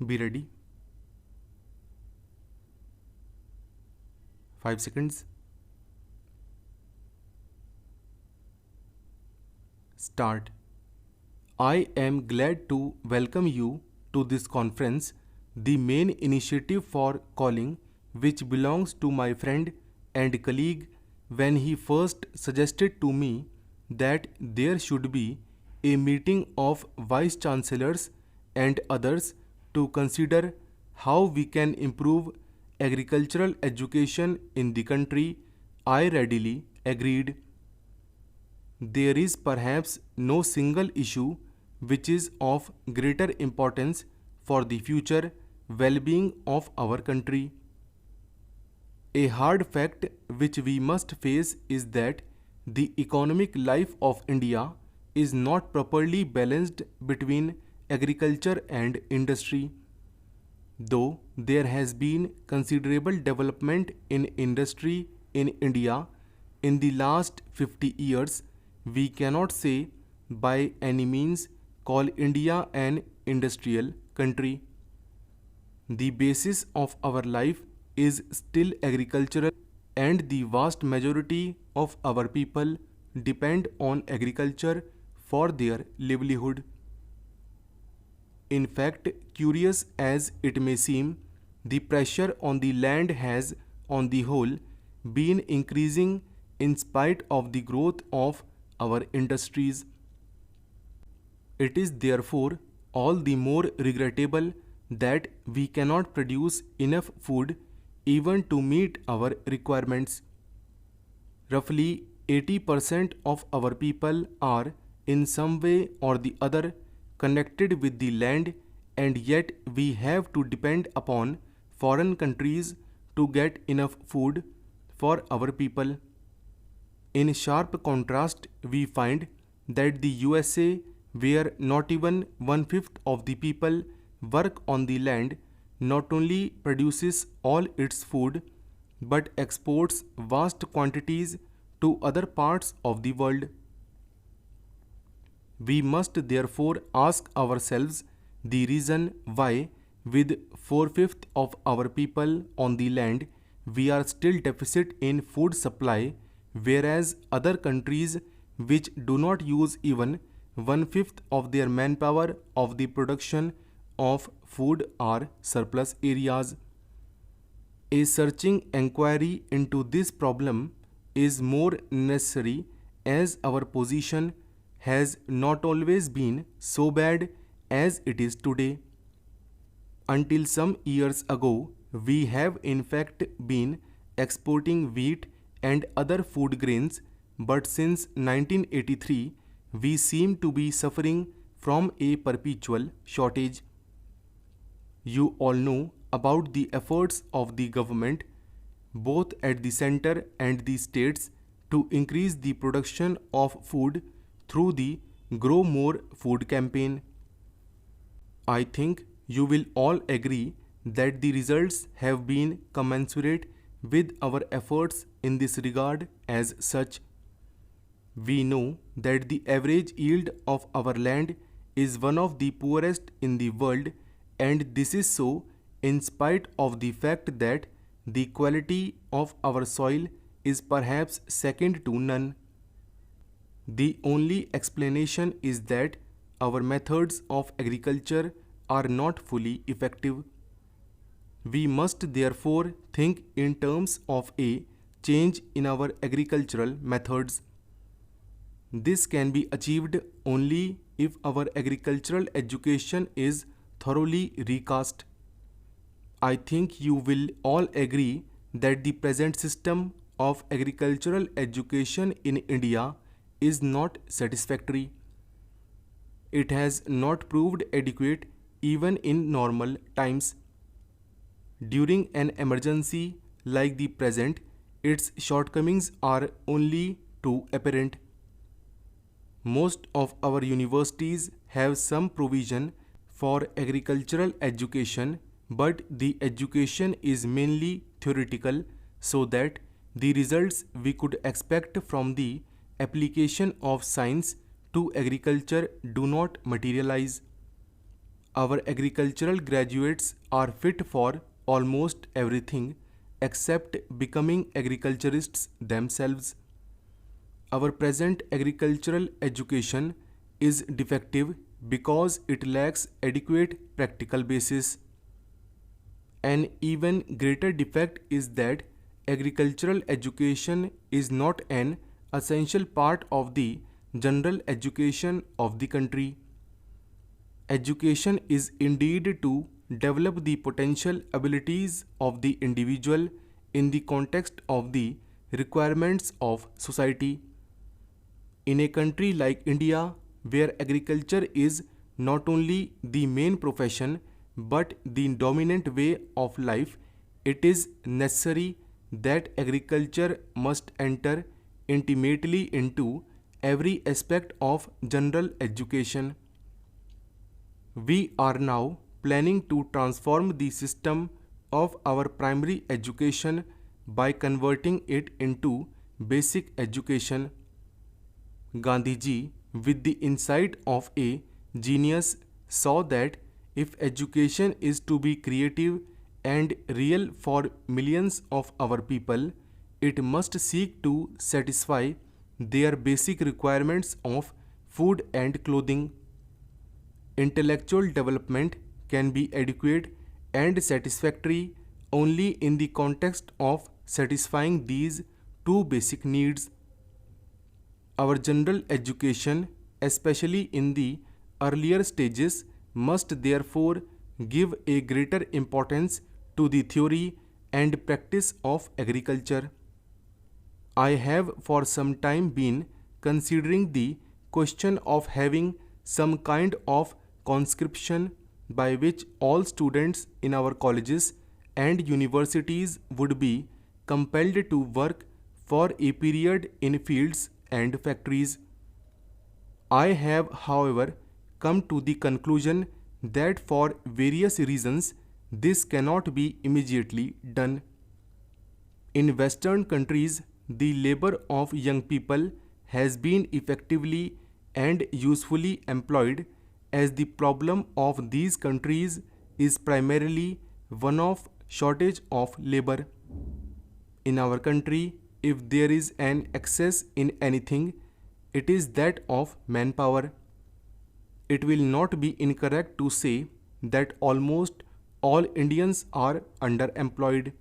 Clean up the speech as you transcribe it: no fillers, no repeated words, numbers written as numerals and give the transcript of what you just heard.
Be ready. 5 seconds. Start. I am glad to welcome you to this conference, the main initiative for calling, which belongs to my friend and colleague when he first suggested to me that there should be a meeting of vice chancellors and others to consider how we can improve agricultural education in the country. I readily agreed. There is perhaps no single issue which is of greater importance for the future well-being of our country. A hard fact which we must face is that the economic life of India is not properly balanced between agriculture and industry. Though there has been considerable development in industry in India in the last 50 years, we cannot say by any means call India an industrial country. The basis of our life is still agricultural, and the vast majority of our people depend on agriculture for their livelihood. In fact, curious as it may seem, the pressure on the land has, on the whole, been increasing in spite of the growth of our industries. It is therefore all the more regrettable that we cannot produce enough food even to meet our requirements. Roughly 80% of our people are in some way or the other connected with the land, and yet we have to depend upon foreign countries to get enough food for our people. In sharp contrast, we find that the USA, where not even one-fifth of the people work on the land, not only produces all its food but exports vast quantities to other parts of the world. We must therefore ask ourselves the reason why, with four-fifths of our people on the land, we are still deficit in food supply, whereas other countries which do not use even one-fifth of their manpower of the production of food are surplus areas. A searching inquiry into this problem is more necessary as our position has not always been so bad as it is today. Until some years ago, we have in fact been exporting wheat and other food grains, but since 1983, we seem to be suffering from a perpetual shortage. You all know about the efforts of the government, both at the center and the states, to increase the production of food through the Grow More Food campaign. I think you will all agree that the results have been commensurate with our efforts in this regard. As such, we know that the average yield of our land is one of the poorest in the world, and this is so in spite of the fact that the quality of our soil is perhaps second to none. The only explanation is that our methods of agriculture are not fully effective. We must therefore think in terms of a change in our agricultural methods. This can be achieved only if our agricultural education is thoroughly recast. I think you will all agree that the present system of agricultural education in India is not satisfactory. It has not proved adequate even in normal times. During an emergency like the present, its shortcomings are only too apparent. Most of our universities have some provision for agricultural education, but the education is mainly theoretical, so that the results we could expect from the application of science to agriculture do not materialize. Our agricultural graduates are fit for almost everything except becoming agriculturists themselves. Our present agricultural education is defective because it lacks adequate practical basis. An even greater defect is that agricultural education is not an essential part of the general education of the country. Education is indeed to develop the potential abilities of the individual in the context of the requirements of society. In a country like India, where agriculture is not only the main profession but the dominant way of life, it is necessary that agriculture must enter intimately into every aspect of general education. We are now planning to transform the system of our primary education by converting it into basic education. Gandhiji, with the insight of a genius, saw that if education is to be creative and real for millions of our people, it must seek to satisfy their basic requirements of food and clothing. Intellectual development can be adequate and satisfactory only in the context of satisfying these two basic needs. Our general education, especially in the earlier stages, must therefore give a greater importance to the theory and practice of agriculture. I have for some time been considering the question of having some kind of conscription by which all students in our colleges and universities would be compelled to work for a period in fields and factories. I have, however, come to the conclusion that for various reasons this cannot be immediately done. In Western countries, the labor of young people has been effectively and usefully employed, as the problem of these countries is primarily one of shortage of labor. In our country, if there is an excess in anything, it is that of manpower. It will not be incorrect to say that almost all Indians are underemployed.